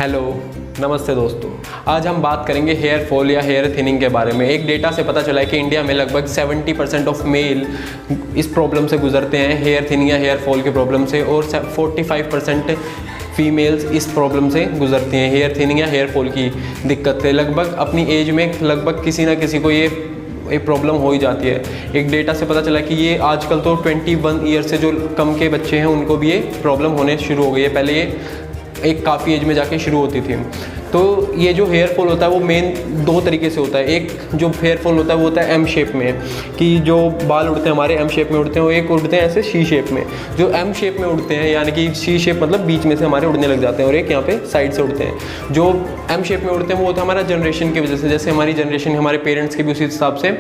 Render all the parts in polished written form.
Hello, नमस्ते दोस्तों। आज हम बात करेंगे हेयर फॉल या हेयर थिनिंग के बारे में। एक डेटा से पता चला है कि इंडिया में लगभग 70% ऑफ मेल इस प्रॉब्लम से गुजरते हैं, हेयर थिनिंग या हेयर फॉल की प्रॉब्लम से, और 45% फीमेल्स इस प्रॉब्लम से गुजरती हैं, हेयर थिनिंग या हेयर फॉल की दिक्कत से। लगभग अपनी एज में लगभग किसी ना किसी को ये प्रॉब्लम हो ही जाती है। एक डेटा से पता चला कि ये आजकल तो 21 ईयर से जो कम के बच्चे हैं उनको भी ये प्रॉब्लम होने शुरू हो गई है। पहले ये एक काफ़ी एज में जाके शुरू होती थी। तो ये जो हेयर फॉल होता है वो मेन दो तरीके से होता है। एक जो हेयर फॉल होता है वो होता है एम शेप में, कि जो बाल उड़ते हैं हमारे एम शेप में उड़ते हैं, वो एक उड़ते हैं ऐसे सी शेप में। जो एम शेप में उड़ते हैं यानी कि सी शेप मतलब बीच में से हमारे उड़ने लग जाते हैं, और एक यहाँ पे साइड से उड़ते हैं। जो एम शेप में उड़ते हैं वो होता है हमारा जनरेशन की वजह से। जैसे हमारी जनरेशन, हमारे पेरेंट्स के भी उसी हिसाब से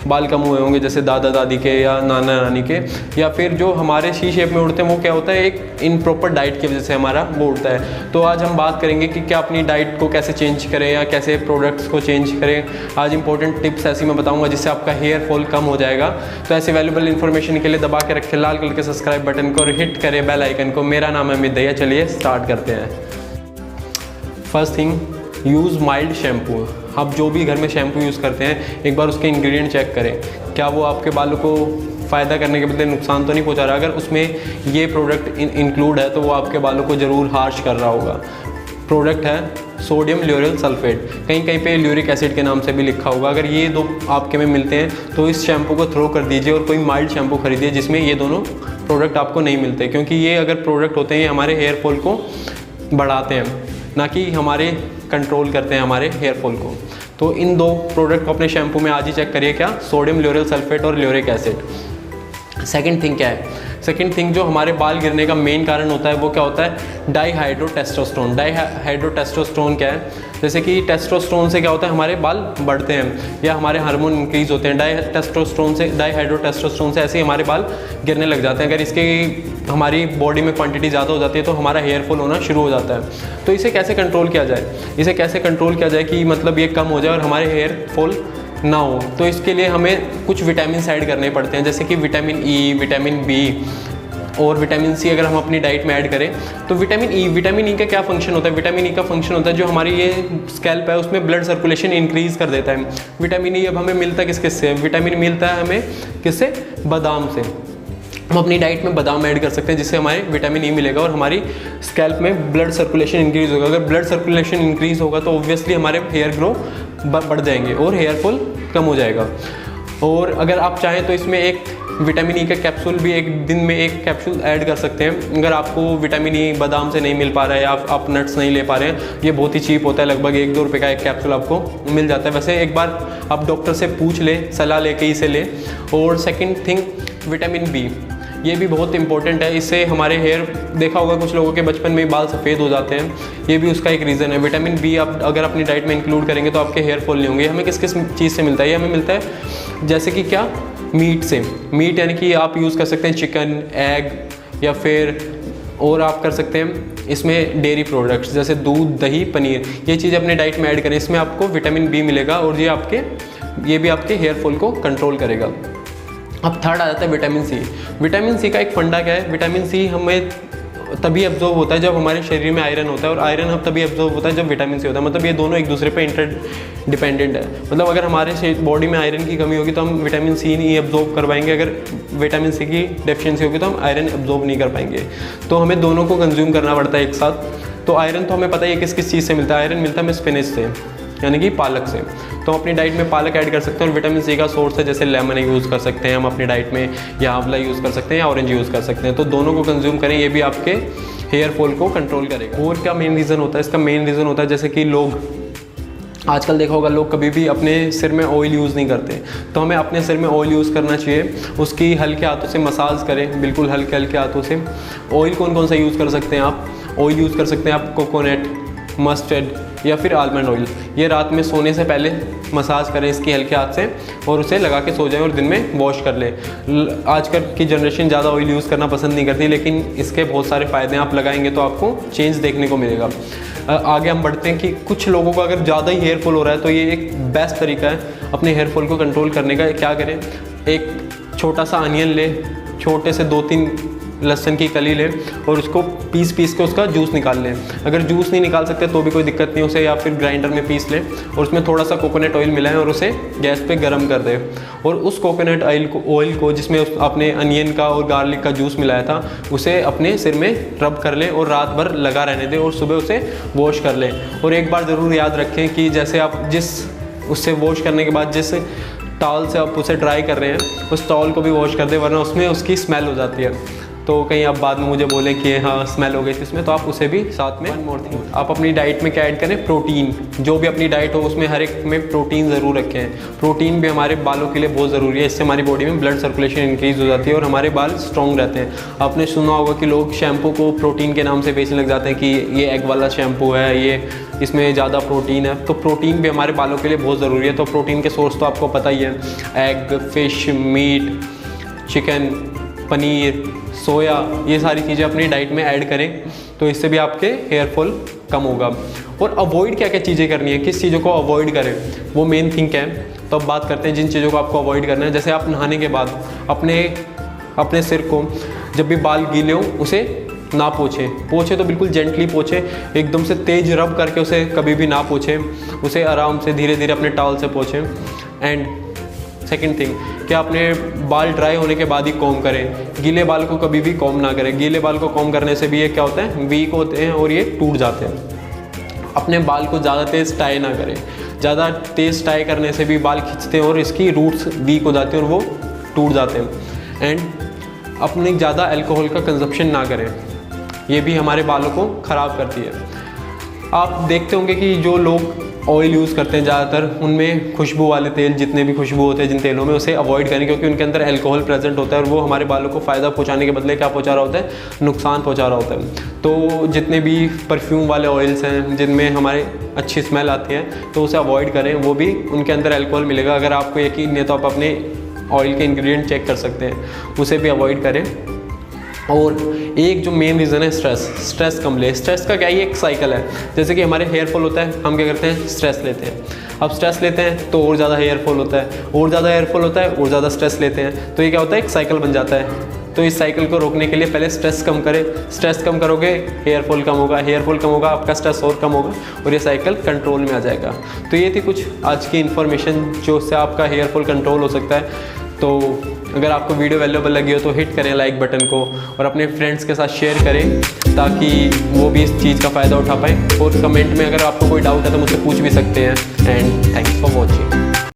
बाल कम हुए होंगे, जैसे दादा दादी के या नाना नानी के। या फिर जो हमारे सी शेप में उड़ते हैं वो क्या होता है, एक इनप्रॉपर डाइट की वजह से हमारा वो उड़ता है। तो आज हम बात करेंगे कि क्या अपनी डाइट को कैसे चेंज करें या कैसे प्रोडक्ट्स को चेंज करें। आज इंपॉर्टेंट टिप्स ऐसी मैं बताऊंगा जिससे आपका हेयर फॉल कम हो जाएगा। तो ऐसे वैल्यूबल इन्फॉर्मेशन के लिए दबा के रखें लाल कलर के सब्सक्राइब बटन को और हिट करें बेल आइकन को। मेरा नाम है अमित दहिया। चलिए स्टार्ट करते हैं। First thing, use mild shampoo. आप जो भी घर में शैम्पू यूज़ करते हैं एक बार उसके इंग्रेडिएंट चेक करें, क्या वो आपके बालों को फ़ायदा करने के बदले नुकसान तो नहीं पहुंचा रहा। अगर उसमें ये प्रोडक्ट इंक्लूड है तो वो आपके बालों को ज़रूर हार्श कर रहा होगा। प्रोडक्ट है सोडियम ल्यूरिल सल्फेट, कहीं कहीं पे ल्यूरिक एसिड के नाम से भी लिखा होगा। अगर ये दो आपके में मिलते हैं तो इस शैम्पू को थ्रो कर दीजिए और कोई माइल्ड शैम्पू खरीदिए जिसमें ये दोनों प्रोडक्ट आपको नहीं मिलते, क्योंकि ये अगर प्रोडक्ट होते हैं ये हमारे हेयर फॉल को बढ़ाते हैं, ना कि हमारे कंट्रोल करते हैं हमारे हेयर फॉल को। तो इन दो प्रोडक्ट को अपने शैम्पू में आज ही चेक करिए, क्या सोडियम ल्यूरिल सल्फेट और ल्यूरिक एसिड। सेकंड थिंग क्या है? सेकंड थिंग जो हमारे बाल गिरने का मेन कारण होता है वो क्या होता है, डाईहाइड्रोटेस्टोस्टेरोन। डाईहाइड्रोटेस्टोस्टेरोन क्या है? जैसे कि टेस्टोस्टेरोन से क्या होता है, हमारे बाल बढ़ते हैं या हमारे हार्मोन इंक्रीज होते हैं। डाईहाइड्रोटेस्टोस्टेरोन से ऐसे ही हमारे बाल गिरने लग जाते हैं। अगर इसकी हमारी बॉडी में क्वांटिटी ज़्यादा हो जाती है तो हमारा हेयर फॉल होना शुरू हो जाता है। तो इसे कैसे कंट्रोल किया जाए? इसे कैसे कंट्रोल किया जाए कि मतलब ये कम हो जाए और हमारे हेयर फॉल ना हो? तो इसके लिए हमें कुछ विटामिन ऐड करने पड़ते हैं, जैसे कि विटामिन ई, विटामिन बी और विटामिन सी अगर हम अपनी डाइट में ऐड करें तो विटामिन ई का क्या फंक्शन होता है? विटामिन ई का फंक्शन होता है जो हमारी ये स्कैल्प है उसमें ब्लड सर्कुलेशन इंक्रीज कर देता है। विटामिन ई अब हमें मिलता है किससे? विटामिन मिलता है हमें किससे? बादाम से। हम अपनी डाइट में बादाम ऐड कर सकते हैं जिससे हमारे विटामिन ई मिलेगा और हमारी स्कैल्प में ब्लड सर्कुलेशन इंक्रीज होगा। अगर ब्लड सर्कुलेशन इंक्रीज होगा तो ऑब्वियसली हमारे हेयर ग्रो बढ़ जाएंगे और हेयर फॉल कम हो जाएगा। और अगर आप चाहें तो इसमें एक विटामिन ई का कैप्सूल भी एक दिन में एक कैप्सूल ऐड कर सकते हैं। अगर आपको विटामिन ई बादाम से नहीं मिल पा रहा है या आप नट्स नहीं ले पा रहे हैं, ये बहुत ही चीप होता है, लगभग 1-2 रुपये का एक कैप्सूल आपको मिल जाता है। वैसे एक बार आप डॉक्टर से पूछ लें, सलाह लेके इसे लें। और सेकंड थिंग, विटामिन बी, ये भी बहुत इंपॉर्टेंट है। इससे हमारे हेयर, देखा होगा कुछ लोगों के बचपन में बाल सफ़ेद हो जाते हैं, ये भी उसका एक रीज़न है। विटामिन बी आप अगर अपनी डाइट में इंक्लूड करेंगे तो आपके हेयर फॉल नहीं होंगे। हमें किस किस चीज़ से मिलता है? ये हमें मिलता है जैसे कि क्या, मीट से। मीट यानी कि आप यूज़ कर सकते हैं चिकन, एग, या फिर और आप कर सकते हैं इसमें डेयरी प्रोडक्ट्स जैसे दूध, दही, पनीर। ये चीज़ अपने डाइट में ऐड करें, इसमें आपको विटामिन बी मिलेगा और ये भी आपके हेयर फॉल को कंट्रोल करेगा। अब थर्ड आ जाता है विटामिन सी। विटामिन सी का एक फंडा क्या है? विटामिन सी हमें तभी एब्जॉर्ब होता है जब हमारे शरीर में आयरन होता है, और आयरन हम तभी एब्जॉर्ब होता है जब विटामिन सी होता है। मतलब ये दोनों एक दूसरे पे इंटरडिपेंडेंट है। मतलब अगर हमारे बॉडी में आयरन की कमी होगी तो हम विटामिन सी नहीं एब्जॉर्ब कर पाएंगे, अगर विटामिन सी की डेफिशिएंसी होगी तो हम आयरन एब्जॉर्ब नहीं कर पाएंगे। तो हमें दोनों को कंज्यूम करना पड़ता है एक साथ। तो आयरन तो हमें पता है किस किस चीज़ से मिलता है। आयरन मिलता है हमें स्पिनच से, यानी कि पालक से। तो अपनी डाइट में पालक ऐड कर सकते हैं। और विटामिन सी का सोर्स है जैसे लेमन यूज़ कर सकते हैं हम अपनी डाइट में, या आंवला यूज़ कर सकते हैं, या ऑरेंज यूज़ कर सकते हैं। तो दोनों को कंज्यूम करें, ये भी आपके हेयर फॉल को कंट्रोल करेगा। और क्या मेन रीज़न होता है? इसका मेन रीज़न होता है जैसे कि लोग आजकल देखा होगा लोग कभी भी अपने सिर में ऑयल यूज़ नहीं करते। तो हमें अपने सिर में ऑयल यूज़ करना चाहिए, उसकी हल्के हाथों से मसाज करें, बिल्कुल हल्के हल्के हाथों से। ऑयल कौन कौन सा यूज़ कर सकते हैं आप? ऑयल यूज़ कर सकते हैं आप कोकोनट, मस्टर्ड या फिर आलमंड ऑयल। ये रात में सोने से पहले मसाज करें इसकी हल्के हाथ से और उसे लगा के सो जाएं और दिन में वॉश कर लें। आजकल की जनरेशन ज़्यादा ऑयल यूज़ करना पसंद नहीं करती, लेकिन इसके बहुत सारे फ़ायदे हैं। आप लगाएंगे तो आपको चेंज देखने को मिलेगा। आगे हम बढ़ते हैं कि कुछ लोगों को अगर ज़्यादा ही हेयर फॉल हो रहा है तो ये एक बेस्ट तरीका है अपने हेयर फॉल को कंट्रोल करने का। क्या करें? एक छोटा सा अनियन ले, छोटे से 2-3 लहसुन की कली लें और उसको पीस के उसका जूस निकाल लें। अगर जूस नहीं निकाल सकते तो भी कोई दिक्कत नहीं, उसे या फिर ग्राइंडर में पीस लें और उसमें थोड़ा सा कोकोनट ऑयल मिलाएं और उसे गैस पे गर्म कर दें। और उस कोकोनट ऑयल को जिसमें आपने अनियन का और गार्लिक का जूस मिलाया था उसे अपने सिर में रब कर लें और रात भर लगा रहने दें और सुबह उसे वॉश कर लें। और एक बार ज़रूर याद रखें कि जैसे आप उससे वॉश करने के बाद जिस टॉवल से आप उसे ड्राई कर रहे हैं उस टॉवल को भी वॉश कर दें, वरना उसमें उसकी स्मेल हो जाती है। तो कहीं आप बाद में मुझे बोलें कि हाँ स्मेल हो गई थी इसमें, तो आप उसे भी साथ में। वन मोर थिंग, आप अपनी डाइट में क्या ऐड करें, प्रोटीन। जो भी अपनी डाइट हो उसमें हर एक में प्रोटीन ज़रूर रखें। प्रोटीन भी हमारे बालों के लिए बहुत ज़रूरी है, इससे हमारी बॉडी में ब्लड सर्कुलेशन इंक्रीज़ हो जाती है और हमारे बाल स्ट्रॉन्ग रहते हैं। आपने सुना होगा कि लोग शैम्पू को प्रोटीन के नाम से बेचने लग जाते हैं कि ये एग वाला शैम्पू है, ये इसमें ज़्यादा प्रोटीन है। तो प्रोटीन भी हमारे बालों के लिए बहुत ज़रूरी है। तो प्रोटीन के सोर्स तो आपको पता ही है, egg, fish, meat, chicken, paneer, soya, ये सारी चीज़ें अपनी डाइट में ऐड करें तो इससे भी आपके हेयर फॉल कम होगा। और अवॉइड क्या क्या चीज़ें करनी है, किस चीज़ों को अवॉइड करें, वो मेन थिंग क्या है। तो अब बात करते हैं जिन चीज़ों को आपको अवॉइड करना है। जैसे आप नहाने के बाद अपने सिर को जब भी बाल गीले हो उसे ना पोछे तो बिल्कुल जेंटली पोछे, एकदम से तेज रब करके उसे कभी भी ना पोछे, उसे आराम से धीरे धीरे अपने टॉवल से पोछें। एंड सेकंड थिंग, क्या अपने बाल ड्राई होने के बाद ही कॉम्ब करें, गीले बाल को कभी भी कॉम्ब ना करें। गीले बाल को कॉम्ब करने से भी ये क्या होता है, वीक होते हैं और ये टूट जाते हैं। अपने बाल को ज़्यादा तेज़ टाई ना करें, ज़्यादा तेज़ टाई करने से भी बाल खिंचते हैं और इसकी रूट्स वीक हो जाते हैं और वो टूट जाते हैं। एंड अपने ज़्यादा अल्कोहल का कंजप्शन ना करें, ये भी हमारे बालों को ख़राब करती है। आप देखते होंगे कि जो लोग ऑयल यूज़ करते हैं ज़्यादातर उनमें खुशबू वाले तेल, जितने भी खुशबू होते हैं जिन तेलों में, उसे अवॉइड करें क्योंकि उनके अंदर अल्कोहल प्रेजेंट होता है और वो हमारे बालों को फ़ायदा पहुंचाने के बदले क्या पहुंचा रहा होता है, नुकसान पहुंचा रहा होता है। तो जितने भी परफ्यूम वाले ऑयल्स हैं जिनमें हमारे अच्छी स्मेल आती है तो उसे अवॉइड करें, वो भी उनके अंदर अल्कोहल मिलेगा। अगर आपको यकीन नहीं है तो आप अपने ऑयल के इंग्रेडिएंट चेक कर सकते हैं, उसे भी अवॉइड करें। और एक जो मेन रीज़न है स्ट्रेस कम ले। स्ट्रेस का क्या ही एक साइकिल है, जैसे कि हमारे हेयर फॉल होता है, हम क्या करते हैं, स्ट्रेस लेते हैं। अब स्ट्रेस लेते हैं तो और ज़्यादा हेयर फॉल होता है, और ज़्यादा हेयर फॉल होता है और ज़्यादा स्ट्रेस लेते हैं, तो ये क्या होता है, एक साइकिल बन जाता है। तो इस साइकिल को रोकने के लिए पहले स्ट्रेस कम करें, स्ट्रेस कम करोगे हेयर फॉल कम होगा, हेयर फॉल कम होगा आपका स्ट्रेस और कम होगा और ये साइकिल कंट्रोल में आ जाएगा। तो ये थी कुछ आज की इन्फॉर्मेशन जो उससे आपका हेयर फॉल कंट्रोल हो सकता है। तो अगर आपको वीडियो वैल्यूएबल लगी हो तो हिट करें लाइक बटन को और अपने फ्रेंड्स के साथ शेयर करें ताकि वो भी इस चीज़ का फ़ायदा उठा पाएँ। और कमेंट में अगर आपको कोई डाउट है तो मुझसे पूछ भी सकते हैं। And thanks for watching.